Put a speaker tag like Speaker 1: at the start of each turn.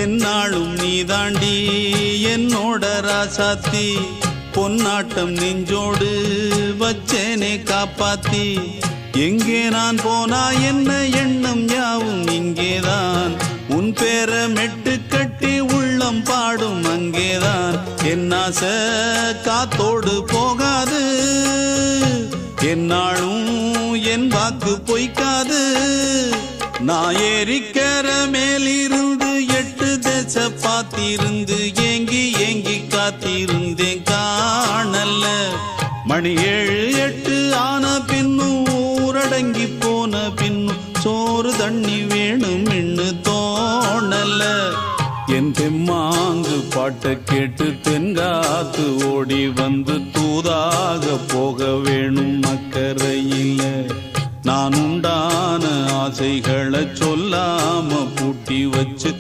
Speaker 1: என்னாலும் நீதாண்டி என்னோட ராசாத்தி பொன்னாட்டம் நெஞ்சோடு வச்சேனே காப்பாத்தி எங்கே நான் போனா என்ன எண்ணம் யாவும் இங்கேதான் உன் பேர மெட்டு கட்டி உள்ளம் பாடும் அங்கேதான் என் ஆசை காத்தோடு போகாது என்னாலும் என் வாக்கு பொய்க்காது நான் ஏறிக்கிற மேலிருந்து 8 தேச பார்த்திருந்து ஏங்கி ஏங்கி காத்திருந்தேன் காணல்ல மணி 7 8 ஆன பின்னும் ஊரடங்கி போன பின்னும் சோறு தண்ணி வேணும் என்று தோணல என் தெம்மாங்கு பாட்டை கேட்டு தென்காத்து ஓடி வந்து தூதாக போக வேணும் அக்கறையில் நான் உண்டான ஆசைகளை சொல்லாம பூட்டி வச்சு